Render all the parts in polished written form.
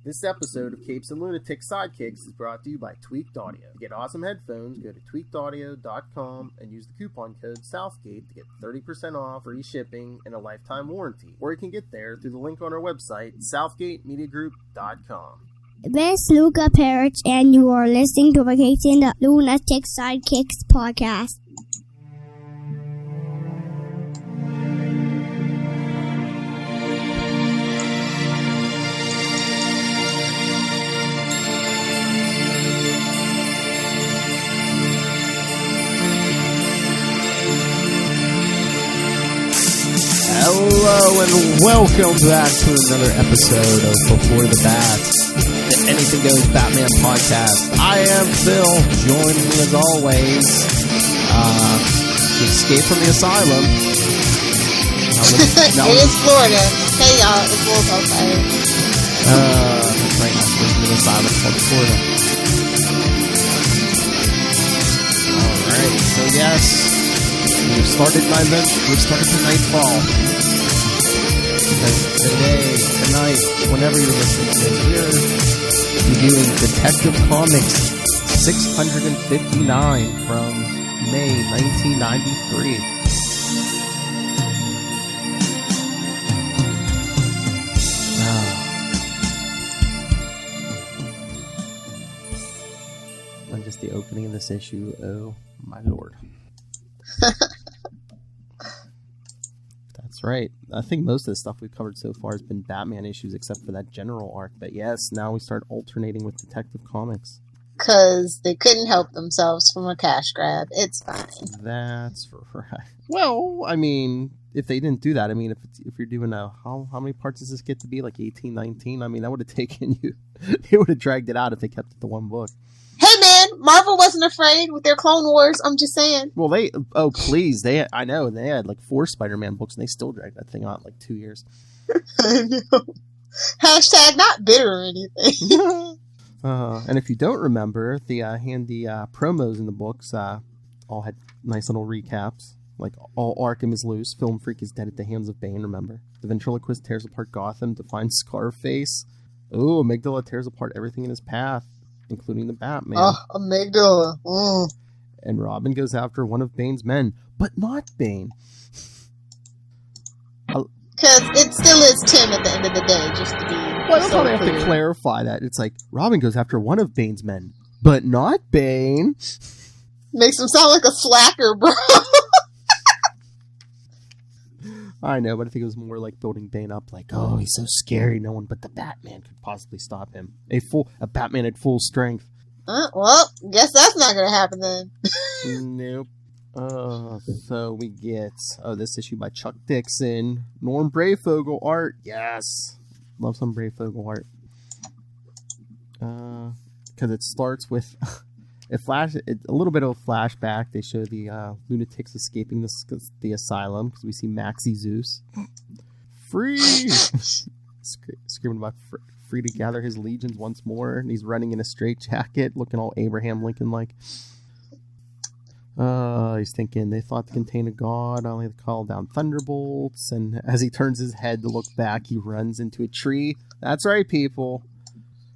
This episode of Capes and Lunatic Sidekicks is brought to you by Tweaked Audio. To get awesome headphones, go to tweakedaudio.com and use the coupon code Southgate to get 30% off, free shipping, and a lifetime warranty. Or you can get there through the link on our website, southgatemediagroup.com. This is Luca Perich, and you are listening to the Capes and the Lunatic Sidekicks podcast. Hello and welcome back to another episode of Before the Bat, the Anything Goes Batman podcast. I am Phil, joining me as always, Escape from the Asylum. It is Florida. Hey y'all, it's Wolf outside. That's right, I'm supposed to be in the Asylum called Florida. Alright, so yes, we've started the Knightfall. Because today, tonight, whenever you're listening to this, we're reviewing Detective Comics 659 from May 1993. And just the opening of this issue, oh my lord. That's right. I think most of the stuff we've covered so far has been Batman issues, except for that general arc. But yes, now we start alternating with Detective Comics. Because they couldn't help themselves from a cash grab. It's fine. That's right. Well, I mean, if they didn't do that, I mean, if you're doing how many parts does this get to be? Like 18, 19? I mean, that would have taken you. They would have dragged it out if they kept it to one book. Hey man, Marvel wasn't afraid with their Clone Wars, I'm just saying. Well, please, I know, they had like 4 Spider-Man books and they still dragged that thing out like 2 years. I know. Hashtag not bitter or anything. And if you don't remember, the handy promos in the books all had nice little recaps. Like, all Arkham is loose, Film Freak is dead at the hands of Bane, remember? The Ventriloquist tears apart Gotham to find Scarface. Ooh, Amygdala tears apart everything in his path, including the Batman. Oh, Amygdala. Mm. And Robin goes after one of Bane's men, but not Bane. Because it still is Tim at the end of the day, just to be well, that's why they have to clarify that. It's like, Robin goes after one of Bane's men, but not Bane. Makes him sound like a slacker, bro. I know, but I think it was more like building Bane up, like, oh, he's so scary, no one but the Batman could possibly stop him. A Batman at full strength. Well, guess that's not going to happen then. Nope. So we get, this issue by Chuck Dixon, Norm Brayfogle art. Yes. Love some Brayfogle art. Because it starts with a little bit of a flashback. They show the lunatics escaping the asylum because we see Maxie Zeus. Free! Screaming about free to gather his legions once more. And he's running in a straitjacket, looking all Abraham Lincoln-like. He's thinking they thought to contain a god, only to call down thunderbolts. And as he turns his head to look back, he runs into a tree. That's right, people.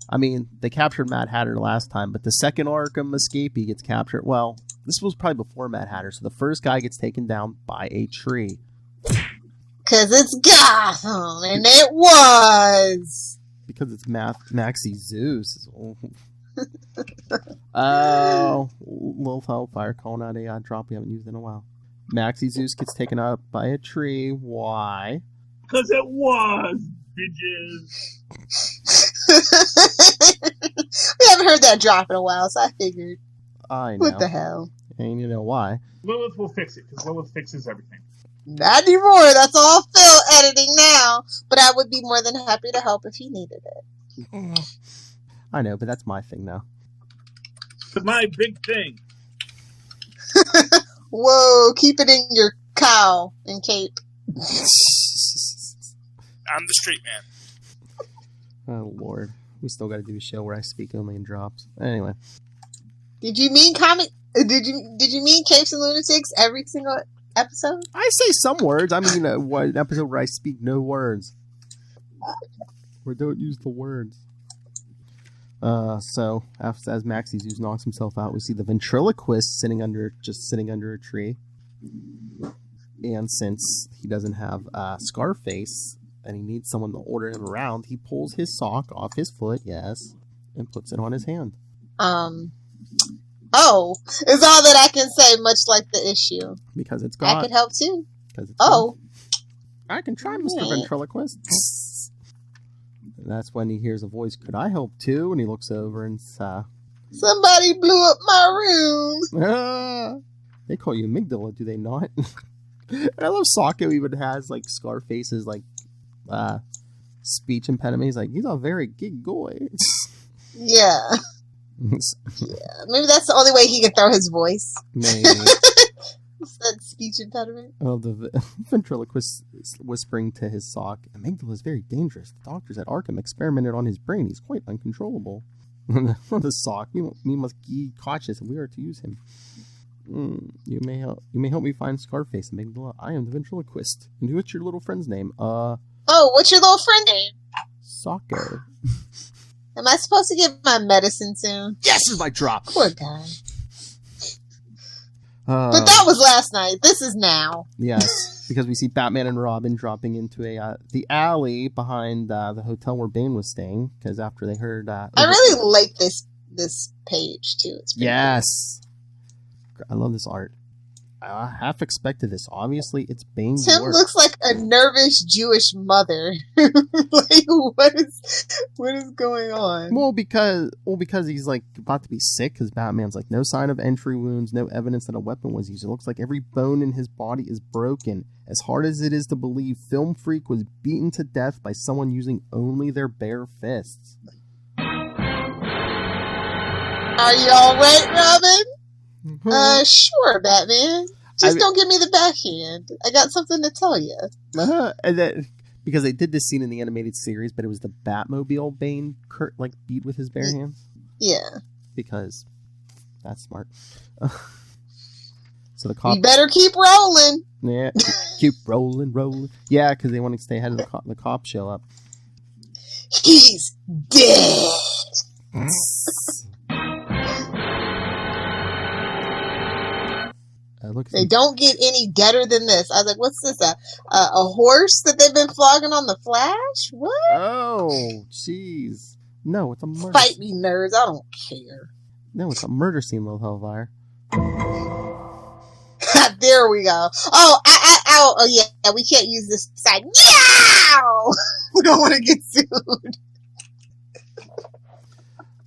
I mean, they captured Mad Hatter last time, but the second Arkham escapee gets captured. Well, this was probably before Mad Hatter, so the first guy gets taken down by a tree. Because it's Gotham, and it was. Because it's Maxie Zeus. Oh, Lilith Hellfire calling out a drop we haven't used in a while. Maxie Zeus gets taken out by a tree. Why? Because it was, bitches. We haven't heard that drop in a while, so I figured. I know. What the hell? And you know why. Lilith will fix it, because Lilith fixes everything. Not anymore. That's all Phil editing now. But I would be more than happy to help if he needed it. I know, but that's my thing now. It's my big thing. Whoa, keep it in your cowl and cape. I'm the straight man. Oh, Lord. We still got to do a show where I speak only in drops. Anyway. Did you mean Did you mean Capes and Lunatics every single episode? I say some words. I mean, an episode where I speak no words. Or don't use the words. So as Maxie Zeus knocks himself out, we see the ventriloquist sitting under a tree. And since he doesn't have Scarface and he needs someone to order him around, he pulls his sock off his foot, yes, and puts it on his hand. Oh, is all that I can say, much like the issue. Because it's gone. I could help too. It's oh. Gone. I can try, Mr. Ventriloquist. And that's when he hears a voice, "Could I help too?" And he looks over and somebody blew up my room. They call you Amygdala, do they not? And I love Socko even has like Scarface's like speech impediment. He's like, he's a very gig boy. Yeah. Yeah. Maybe that's the only way he can throw his voice. Maybe. That speech impediment. Oh, the ventriloquist whispering to his sock, "Amygdala is very dangerous. The doctors at Arkham experimented on his brain. He's quite uncontrollable." The sock, we must be cautious if we are to use him. You may help me find Scarface, Amygdala. I am the ventriloquist. And what's your little friend's name? Oh, what's your little friend name? Socko. Am I supposed to get my medicine soon? Yes, is my drop. Poor guy. But that was last night. This is now. Yes, because we see Batman and Robin dropping into the alley behind the hotel where Bane was staying. Because after they heard, I really like this page too. It's yes, cool. I love this art. I half expected this. Obviously, it's Bane's Tim work. looks like a nervous Jewish mother. Like, what is going on? Well, because he's like about to be sick. Because Batman's like, no sign of entry wounds, no evidence that a weapon was used. It looks like every bone in his body is broken. As hard as it is to believe, Film Freak was beaten to death by someone using only their bare fists. Are you all right, Robin? Sure, Batman. Just don't give me the backhand. I got something to tell you. And then, because they did this scene in the animated series, but it was the Batmobile Bane beat with his bare hands. Yeah. Because that's smart. So the cop. You better keep rolling. Yeah, keep rolling. Yeah, because they want to stay ahead of the cops show up. He's dead. They don't get any deader than this. I was like, what's this? A horse that they've been flogging on the Flash? What? Oh, jeez. No, it's a murder. Fight me, nerds. I don't care. No, it's a murder scene, Lil Hellfire. There we go. Oh, yeah. We can't use this side. No! We don't want to get sued.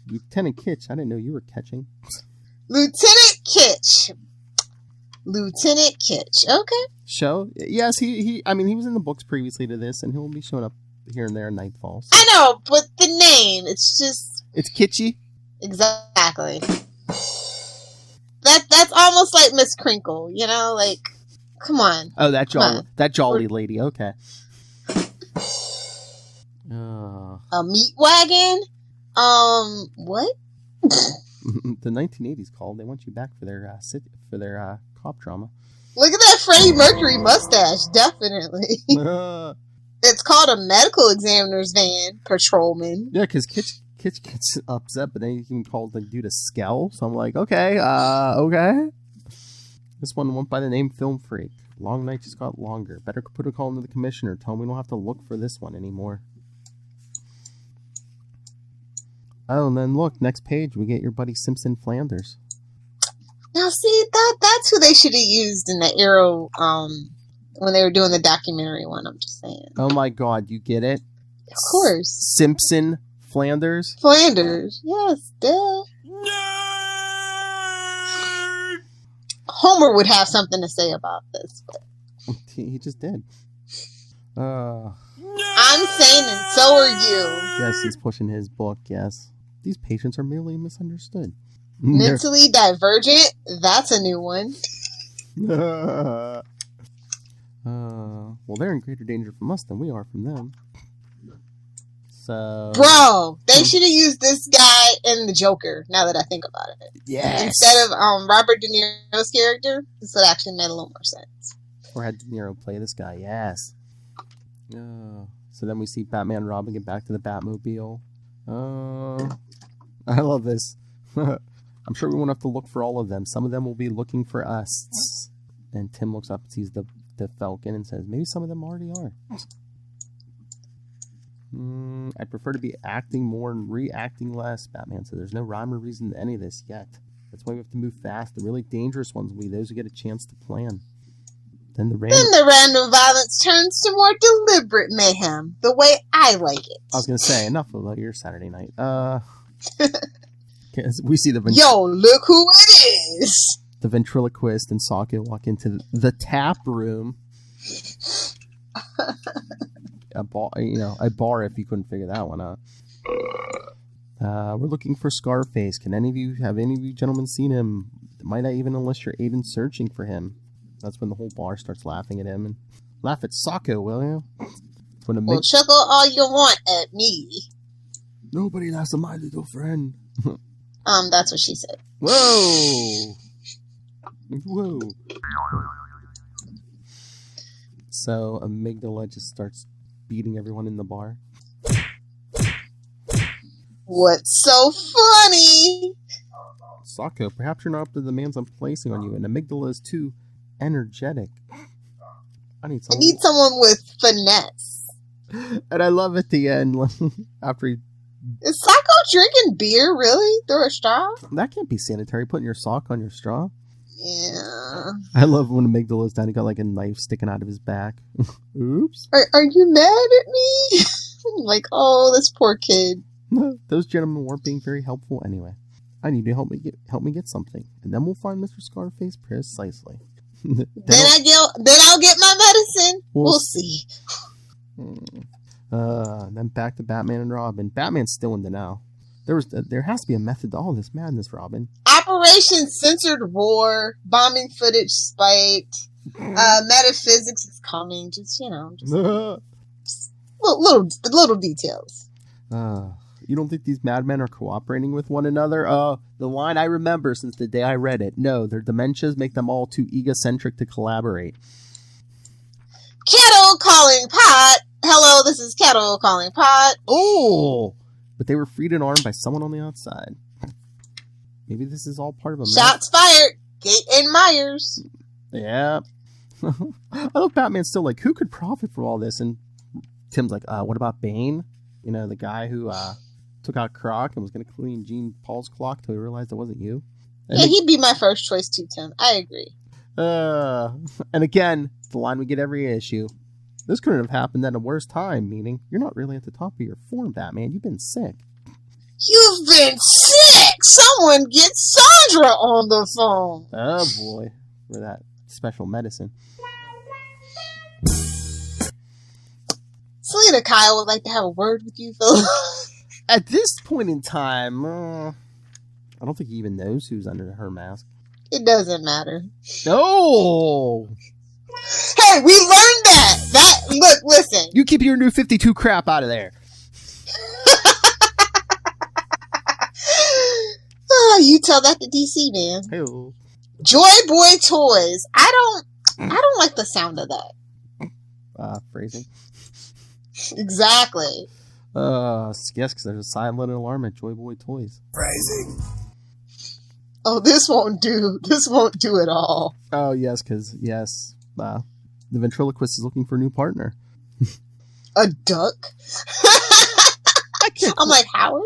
Lieutenant Kitsch, I didn't know you were catching. Lieutenant Kitsch. Okay. Show? Yes, he was in the books previously to this, and he'll be showing up here and there in Knightfall. So. I know, but the name, it's just... It's kitschy? Exactly. That's almost like Miss Crinkle, you know? Like, come on. Oh, that jolly lady, okay. A meat wagon? What? The 1980s called. They want you back for their cop drama. Look at that Freddie Mercury mustache, definitely. It's called a medical examiner's van, patrolman. Yeah, because Kitsch gets upset, but then he can call the dude a skell. So I'm like, okay. This one went by the name Film Freak. Long night just got longer. Better put a call into the commissioner. Tell him we don't have to look for this one anymore. Oh, and then look, next page, we get your buddy Simpson Flanders. Now, see, that's who they should have used in the Arrow, when they were doing the documentary one, I'm just saying. Oh my god, you get it? Of course. Simpson Flanders? Flanders, yes, duh. Nerd! Homer would have something to say about this, but... He just did. I'm sane and so are you. Yes, he's pushing his book, yes. These patients are merely misunderstood. Mentally divergent? That's a new one. Well, they're in greater danger from us than we are from them. So... Bro, they should have used this guy in the Joker, now that I think about it. Yes! Instead of Robert De Niro's character, this would actually made a little more sense. Or had De Niro play this guy, yes. So then we see Batman and Robin get back to the Batmobile. I love this. I'm sure we won't have to look for all of them. Some of them will be looking for us. And Tim looks up and sees the Falcon and says, maybe some of them already are. I prefer to be acting more and reacting less, Batman said. There's no rhyme or reason to any of this yet. That's why we have to move fast. The really dangerous ones will be those who get a chance to plan. Then the random violence turns to more deliberate mayhem, the way I like it. I was going to say, enough about your Saturday night. We see Yo, look who it is! The ventriloquist and Sokka walk into the tap room. A bar if you couldn't figure that one out. We're looking for Scarface. Have any of you gentlemen seen him? Might I even enlist your aid in searching for him? That's when the whole bar starts laughing at him. And laugh at Sokka, will you? Well, chuckle all you want at me. Nobody laughs at my little friend. That's what she said. Whoa! Whoa. So Amygdala just starts beating everyone in the bar. What's so funny? Sokka, perhaps you're not up to the demands I'm placing on you, and Amygdala is too energetic. I need someone with finesse. And I love at the end, after he... Is Sokka drinking beer, really? Through a straw? That can't be sanitary, putting your sock on your straw. Yeah. I love when Amygdala's down, he got like a knife sticking out of his back. Oops. Are you mad at me? I'm like, oh, this poor kid. Those gentlemen weren't being very helpful anyway. I need you to help me get something, and then we'll find Mr. Scarface precisely. then I'll get my medicine. We'll see. Then back to Batman and Robin. Batman's still in denial. There has to be a method to all this madness, Robin. Operation Censored War, bombing footage spiked, metaphysics is coming. Just little details. You don't think these madmen are cooperating with one another? The line I remember since the day I read it. No, their dementias make them all too egocentric to collaborate. Kettle calling pot. Hello, this is Kettle calling pot. Oh! But they were freed and armed by someone on the outside. Maybe this is all part of a... Shots fired! Gate and Myers. Yeah. I love Batman's still like, who could profit from all this? And Tim's like, what about Bane? You know, the guy who took out Croc and was going to clean Jean Paul's clock till he realized it wasn't you. And he'd be my first choice too, Tim. I agree. And again, the line we get every issue. This couldn't have happened at a worse time, meaning you're not really at the top of your form, Batman. You've been sick. You've been sick! Someone get Sandra on the phone! Oh, boy. For that special medicine. Selena Kyle would like to have a word with you, Phil. At this point in time, I don't think he even knows who's under her mask. It doesn't matter. No! Hey, we learned that! Look, listen. You keep your new 52 crap out of there. Oh, you tell that to DC, man. Hey-o. Joy Boy Toys. I don't like the sound of that. Phrasing. Exactly. Yes, because there's a silent alarm at Joy Boy Toys. Phrasing. Oh, this won't do. This won't do at all. Oh, yes, because, the ventriloquist is looking for a new partner. A duck? I'm like, Howard?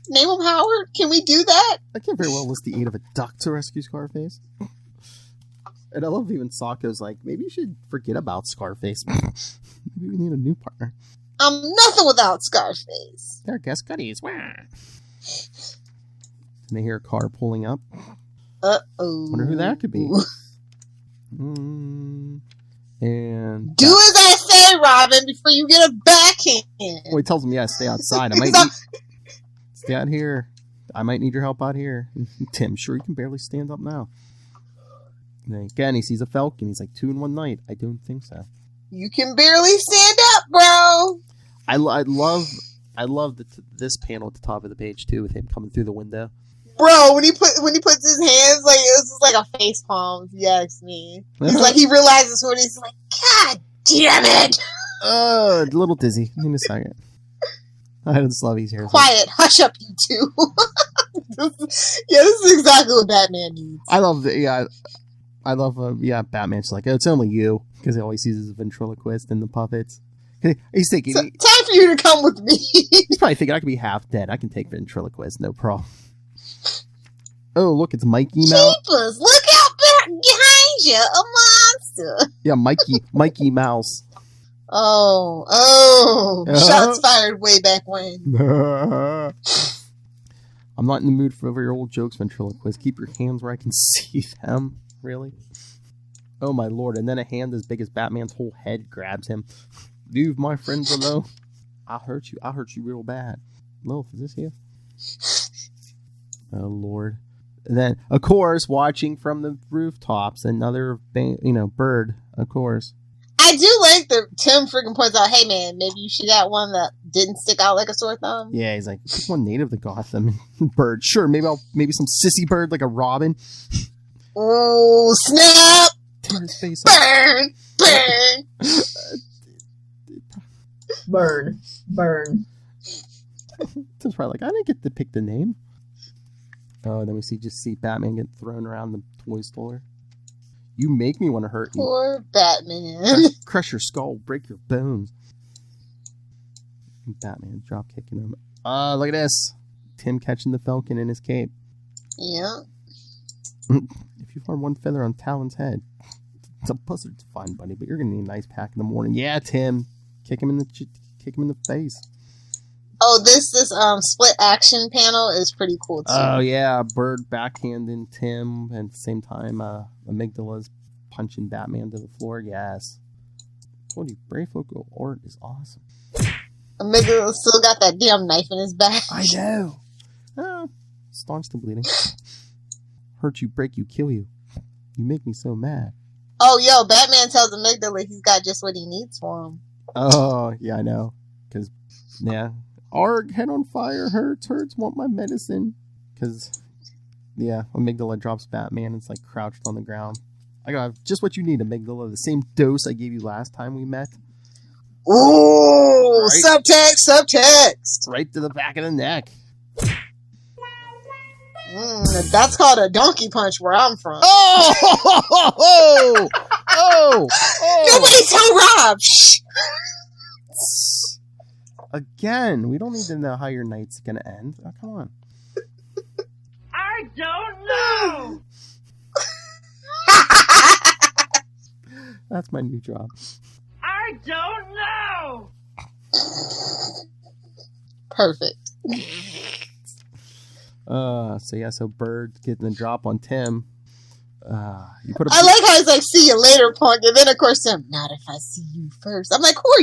Name him Howard? Can we do that? I can't very well list the aid of a duck to rescue Scarface. And I love even Sokka's like, maybe you should forget about Scarface. Maybe we need a new partner. I'm nothing without Scarface. They're guest goodies. And they hear a car pulling up. Uh-oh. Wonder who that could be. And do as I say, Robin, before you get a backhand. Well, he tells him, stay outside. Stay out here. I might need your help out here. Tim, sure you can barely stand up now. And again, he sees a Falcon. He's like, 2 in 1 night. I don't think so. You can barely stand up, bro. I love this panel at the top of the page too, with him coming through the window. Bro, when he puts his hands like it's like a face palm, if you ask me. He's like he realizes what he's like. God damn it! A little dizzy. Give me a second. I just love he's here. Quiet, hush up, you two. is exactly what Batman needs. I love Batman's like, oh, it's only you, because he always sees his ventriloquist and the puppets. He's thinking, Time for you to come with me. He's probably thinking, I could be half dead. I can take ventriloquist, no problem. Oh, look, it's Mikey Mouse. Jeepers, look out behind you, a monster. Yeah, Mikey Mouse. Oh, shots fired way back when. I'm not in the mood for your old jokes, ventriloquist. Keep your hands where I can see them. Really? Oh my lord, and then a hand as big as Batman's whole head grabs him. Leave my friends alone. I'll hurt you real bad. Lilith, is this you? Oh lord. And then, of course, watching from the rooftops, another, bird, of course. I do like that Tim freaking points out, hey man, maybe you should get one that didn't stick out like a sore thumb. Yeah, he's like, pick one native to Gotham. Bird. Sure, maybe some sissy bird like a robin. Oh, snap! Tim's face. Burn! Burn. Tim's probably like, I didn't get to pick the name. Oh, and then we see Batman get thrown around the toy store. You make me want to hurt you. Poor Batman. Crush your skull, break your bones. Batman drop kicking him. Look at this. Tim catching the Falcon in his cape. Yeah. If you find one feather on Talon's head, it's a buzzard's fine, buddy, but you're gonna need a nice pack in the morning. Yeah, Tim. Kick him in the face. Oh, this split action panel is pretty cool too. Oh yeah, Bird backhanding Tim, and at the same time, Amygdala's punching Batman to the floor. Yes, I told you, Brave Local art is awesome. Amygdala still got that damn knife in his back. I know. Staunch the bleeding. Hurt you, break you, kill you. You make me so mad. Oh, yo, Batman tells Amygdala he's got just what he needs for him. Oh yeah, I know. Because Arg, head on fire, hurts, want my medicine. Because, Amygdala drops Batman, it's like crouched on the ground. I got just what you need, Amygdala, the same dose I gave you last time we met. Ooh, right. Subtext. Right to the back of the neck. That's called a donkey punch where I'm from. Oh! Nobody tell Rob! Shh! Again, we don't need to know how your night's gonna end. Oh, come on. I don't know! That's my new job. I don't know! Perfect. So Bird getting the drop on Tim. I like how he's like, see you later, punk. And then, of course, Tim, not if I see you first. I'm like, who are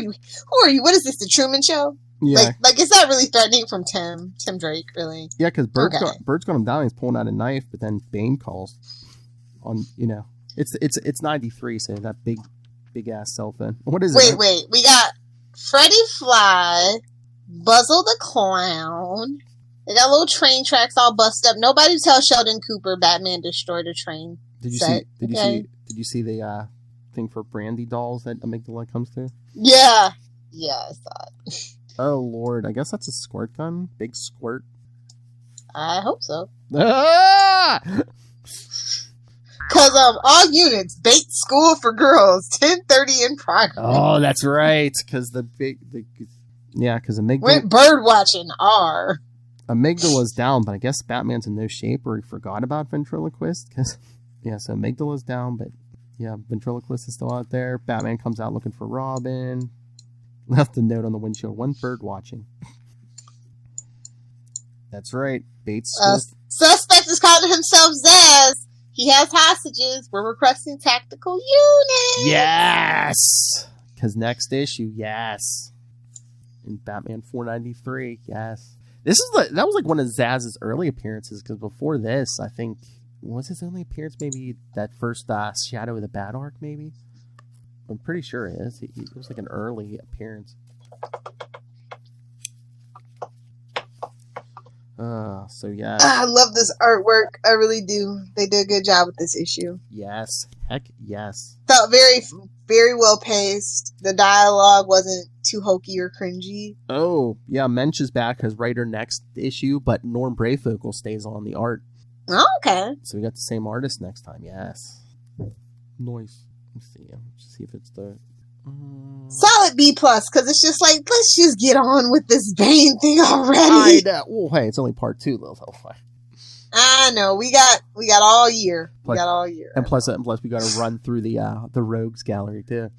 you? What is this, the Truman Show? Yeah. Like is that really threatening from Tim Drake, really? Yeah, because Bird's got him down. He's pulling out a knife, but then Bane calls on, it's 93, so that big ass cell phone. What is it? Wait. We got Freddy Fly, Buzzle the Clown. They got little train tracks all busted up. Nobody tell Sheldon Cooper Batman destroyed a train. Did you see the thing for Brandy dolls that Amygdala comes to? Yeah, I saw it. Oh lord, I guess that's a squirt gun. Big squirt. I hope so. Ah! Cause all units, bait school for girls, 10:30 in progress. Oh, that's right. Cause because Amygdala went bird watching. Amygdala's down, but I guess Batman's in no shape, or he forgot about Ventriloquist. So Amygdala's down, but Ventriloquist is still out there. Batman comes out looking for Robin. Left a note on the windshield. One bird watching. That's right. Bates. Suspect is calling himself Zaz. He has hostages. We're requesting tactical units. Yes. Because next issue, yes. In Batman 493, yes. That was like one of Zaz's early appearances, because before this, I think, was his only appearance maybe that first Shadow of the Bat arc, maybe? I'm pretty sure it is. It was like an early appearance. So yeah. I love this artwork. I really do. They did a good job with this issue. Yes. Heck yes. Felt very, very well paced. The dialogue wasn't too hokey or cringy. Oh, yeah, Mensch is back as writer next issue, but Norm Brayfogle stays on the art. Oh, okay. So we got the same artist next time, yes. Nice. Let's see if it's the... Solid B+, because it's just like, let's just get on with this Bane thing already. I know. Well, hey, it's only part 2, Lilith. I know. We got all year. And plus we got to run through the Rogues Gallery, too.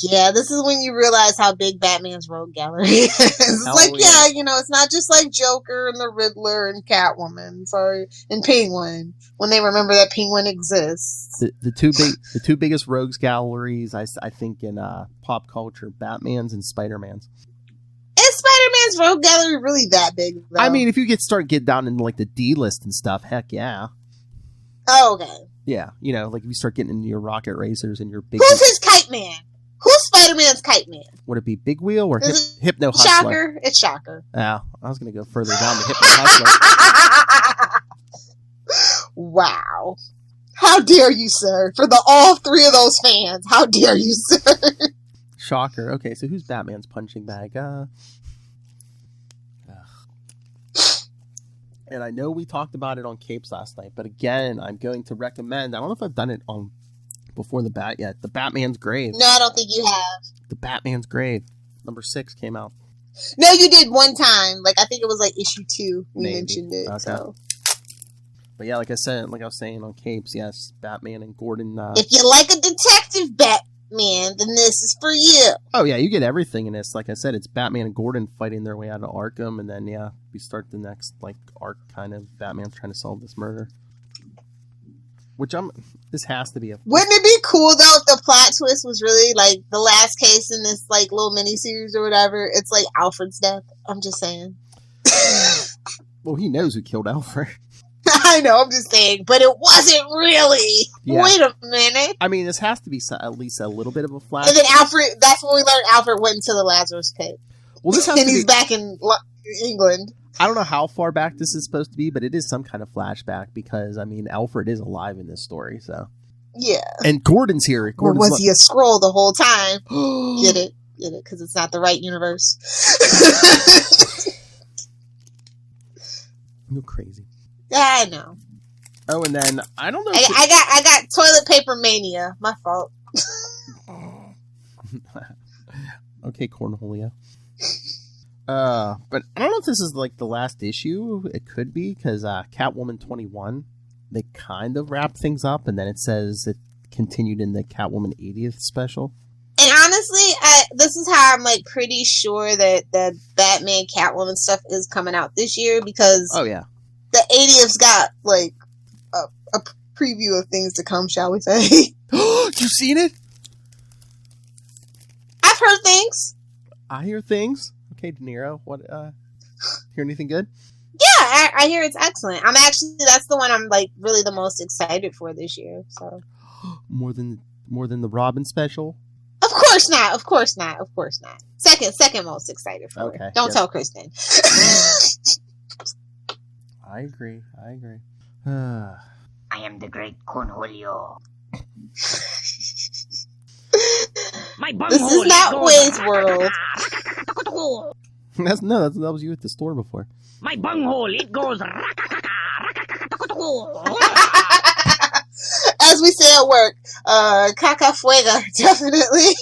Yeah, this is when you realize how big Batman's rogue gallery is. It's like, yeah, it's not just like Joker and the Riddler and Catwoman, and Penguin. When they remember that Penguin exists. The two biggest Rogues Galleries, I think, in pop culture, Batman's and Spider-Man's. Is Spider-Man's rogue gallery really that big, though? I mean, if you start getting down into like the D-list and stuff, heck yeah. Oh, okay. Yeah, like if you start getting into your Rocket Racers and your big... Who's his Kite Man? Who's Spider-Man's Kite Man? Would it be Big Wheel or Hypno Hustler? Shocker. It's Shocker. Yeah, I was going to go further down to Hypno Hustler. Wow. How dare you, sir? For all 3 of those fans, how dare you, sir? Shocker. Okay, so who's Batman's punching bag? And I know we talked about it on Capes last night, but again, I'm going to recommend, I don't know if I've done it on before the Bat yet, The Batman's Grave. No, I don't think you have. The Batman's Grave. Number 6 came out. No, you did one time. Like, I think it was like issue 2 we mentioned it. Okay. So. But yeah, like I was saying on Capes, yes, Batman and Gordon. If you like a detective Batman, then this is for you. Oh yeah, you get everything in this. Like I said, it's Batman and Gordon fighting their way out of Arkham, and then yeah, we start the next arc kind of Batman trying to solve this murder. This has to be Wouldn't it be cool though if the plot twist was really like the last case in this little miniseries or whatever? It's like Alfred's death. I'm just saying. Well, he knows who killed Alfred. I know, I'm just saying, but it wasn't really. Yeah. Wait a minute. I mean, this has to be at least a little bit of a flash. And then that's when we learned Alfred went into the Lazarus pit. Well, this has and he's back in England. I don't know how far back this is supposed to be, but it is some kind of flashback because, I mean, Alfred is alive in this story, so. Yeah. And Gordon's here. Or was he a Skrull the whole time? Get it? Because it's not the right universe. You're crazy. Yeah, I know. Oh, and then I don't know. I got toilet paper mania. My fault. Okay, Cornholio. But I don't know if this is the last issue. It could be because Catwoman 21, they kind of wrap things up, and then it says it continued in the Catwoman 80th special. And honestly, this is how I'm pretty sure that the Batman Catwoman stuff is coming out this year because the 80th's got a preview of things to come, shall we say? You've seen it? I've heard things. I hear things. Okay, De Niro. What? Hear anything good? Yeah, I hear it's excellent. That's the one I'm really the most excited for this year. So more than the Robin special. Of course not. Of course not. Of course not. Second most excited for it. Don't tell Kristen. I agree. I am the great Cornholio. My this is not Wayne's World. That was you at the store before. My bunghole, it goes. As we say at work, caca fuega, definitely.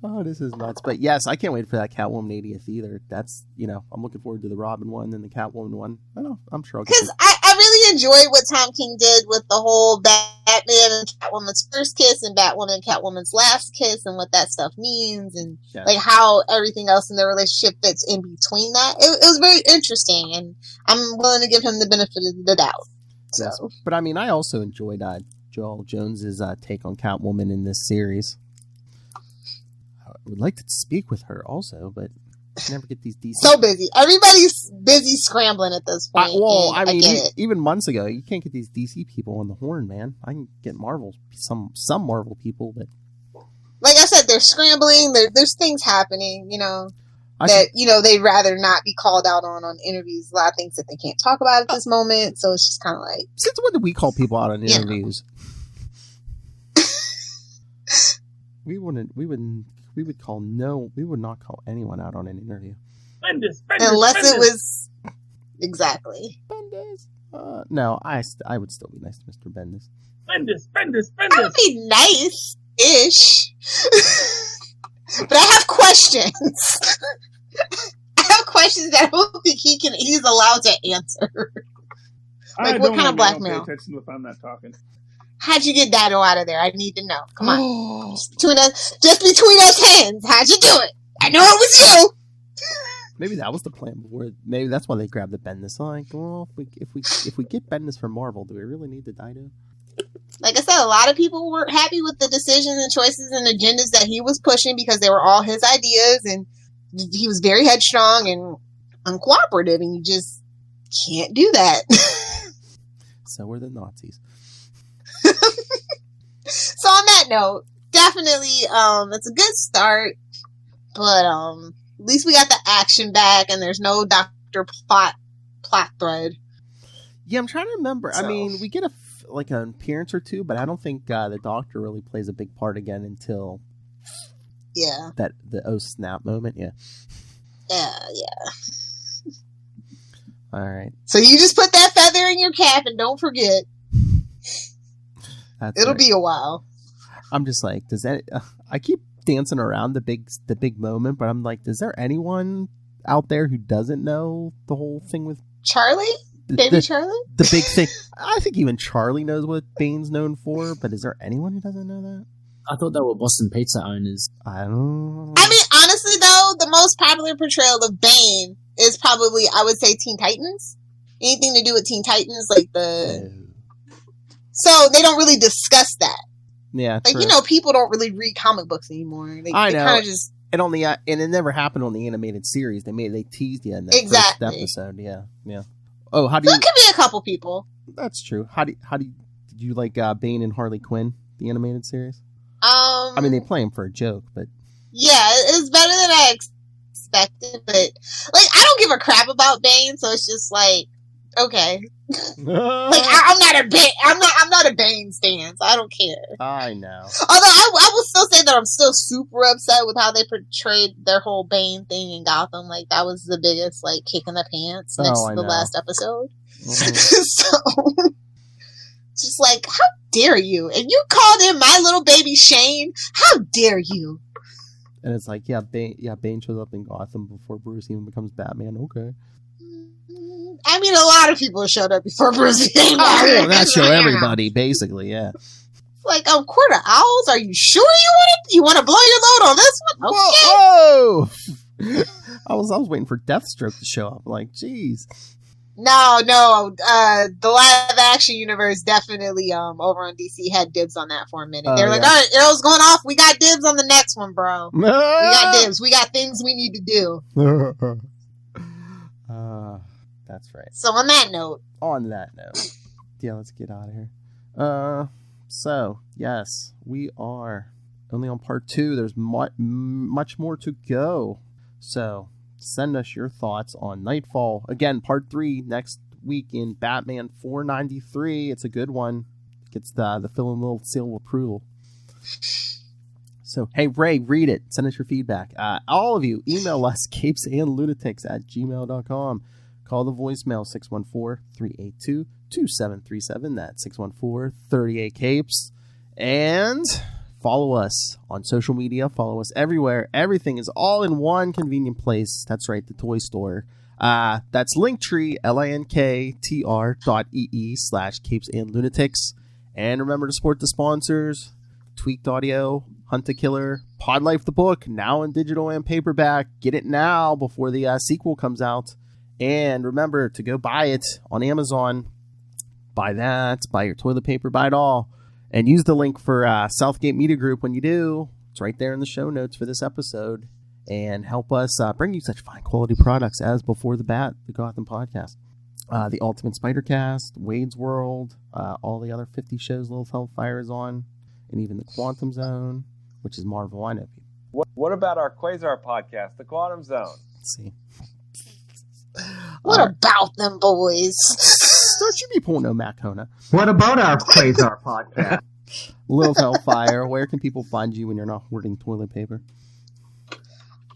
Oh, this is nuts. But yes, I can't wait for that Catwoman 80th either. That's, I'm looking forward to the Robin one and the Catwoman one. I'm sure I'll get because I really enjoyed what Tom King did with the whole Batman and Catwoman's first kiss and Batwoman and Catwoman's last kiss and what that stuff means and how everything else in their relationship fits in between that. It was very interesting, and I'm willing to give him the benefit of the doubt. So. Yes. But I mean, I also enjoyed Joel Jones's take on Catwoman in this series. I would like to speak with her also, but I never get these DC. So busy. Everybody's busy scrambling at this point. Even months ago, you can't get these DC people on the horn, man. I can get Marvel, some Marvel people, but like I said, they're scrambling. There's things happening, they'd rather not be called out on interviews. A lot of things that they can't talk about at this moment. So it's just kind of like, since when did we call people out on interviews? We would not call anyone out on an interview. Bendis, unless it was exactly. Bendis. No, I would still be nice to Mr. Bendis. Bendis. I would be nice-ish. But I have questions. I have questions that I don't think he's allowed to answer. Like, what kind of blackmail? I don't pay attention if I'm not talking. How'd you get Dado out of there? I need to know. Come on. Just between us hands. How'd you do it? I know it was you. Maybe that was the plan. Maybe that's why they grabbed the Bendis. Like, well, if we get Bendis from Marvel, do we really need the Dido? Like I said, a lot of people weren't happy with the decisions and choices and agendas that he was pushing because they were all his ideas, and he was very headstrong and uncooperative, and you just can't do that. So were the Nazis. So on that note, definitely, it's a good start, but at least we got the action back, and there's no Dr. plot thread. Yeah, I'm trying to remember. So. I mean, we get an appearance or two, but I don't think the Doctor really plays a big part again until the snap moment. Yeah. All right. So you just put that feather in your cap, and don't forget. It'll be a while. I'm just like, I keep dancing around the big moment, but I'm like, is there anyone out there who doesn't know the whole thing with Charlie? Baby Charlie? The big thing. I think even Charlie knows what Bane's known for, but is there anyone who doesn't know that? I thought they were Boston Pizza owners. I don't know. I mean, honestly, though, the most popular portrayal of Bane is probably, I would say, Teen Titans. Anything to do with Teen Titans, like So they don't really discuss that. Yeah, like, true. People don't really read comic books anymore. I know. Kind of just... And it never happened on the animated series. They teased you in that first episode. Yeah. Oh, how do you? It could be a couple people. That's true. Did you like Bane and Harley Quinn, the animated series? I mean, they play him for a joke, but yeah, it's better than I expected. But like, I don't give a crap about Bane, so it's just like, okay. Like, I'm not a Bane stan, so I don't care. I know. Although I will still say that I'm still super upset with how they portrayed their whole Bane thing in Gotham. Like, that was the biggest like kick in the pants next to the last episode. Mm-hmm. So just like, how dare you? And you called him my little baby Shane? How dare you? And it's like, Bane shows up in Gotham before Bruce even becomes Batman. Okay. I mean, a lot of people showed up before Bruce became Batman. Oh, that show everybody, basically, yeah. Like, Quarter Owls, are you sure you want to blow your load on this one? Whoa! Okay. I was waiting for Deathstroke to show up. Like, jeez. No. The live action universe definitely over on DC had dibs on that for a minute. They're like, all right, arrow's going off. We got dibs on the next one, bro. We got dibs. We got things we need to do. That's right. So on that note. Yeah, let's get out of here. So, yes, we are only on part 2. There's much more to go. So, send us your thoughts on Knightfall. Again, part 3 next week in Batman 493. It's a good one. Gets the Phil and Lil seal of approval. So, hey, Ray, read it. Send us your feedback. All of you, email us, capesandlunatics@gmail.com. Call the voicemail, 614-382-2737. That's 614-38-CAPES. And follow us on social media. Follow us everywhere. Everything is all in one convenient place. That's right, the toy store. That's Linktree, linktr.ee/capesandlunatics. And remember to support the sponsors, Tweaked Audio, Hunt the Killer, Pod Life the book, now in digital and paperback. Get it now before the sequel comes out. And remember to go buy it on Amazon. Buy that, buy your toilet paper, buy it all. And use the link for Southgate Media Group when you do. It's right there in the show notes for this episode. And help us bring you such fine quality products as Before the Bat, the Gotham podcast. The Ultimate Spider-Cast, Wade's World, all the other 50 shows Lilith Hellfire is on. And even the Quantum Zone, which is Marvel. I know people. What about our Quasar podcast, the Quantum Zone? Let's see. What about them boys? Don't you be pulling no Matt Kona. What about our Quasar podcast? Lilith Hellfire, where can people find you when you're not hoarding toilet paper?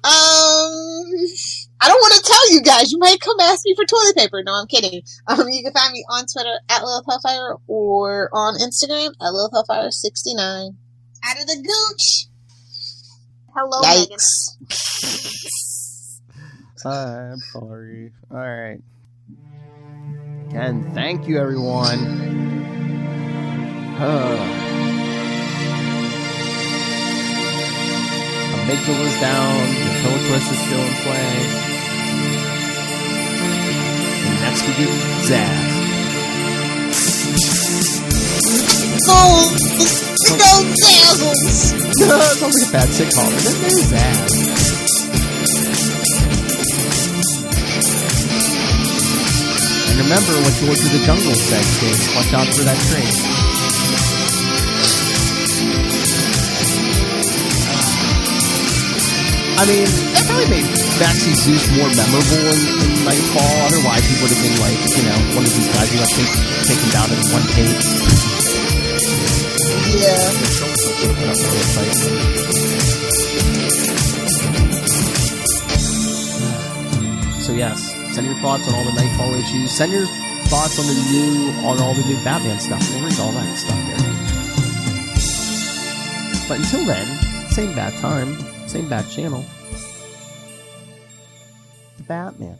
I don't want to tell you guys. You might come ask me for toilet paper. No, I'm kidding. You can find me on Twitter at Lilith Hellfire or on Instagram at Lilith Hellfire69. Out of the gooch. Hello, Yikes. Megan. I'm sorry. All right. Again, thank you, everyone. Amygdala's down. Ventriloquist is still in play. And next we get Zaz. Go Zazzles! Sounds like a bad sitcom. There's Zaz. And remember what George of the Jungle said, kids. Watch out for that train. I mean, that probably made Maxie Zeus more memorable in Knightfall. Otherwise, he would have been like, one of these guys who got taken down in one take. Yeah. So yes, send your thoughts on all the Knightfall issues. Send your thoughts on all the new Batman stuff. We'll read all that stuff there. But until then, same bad time, same bad channel. The Batman.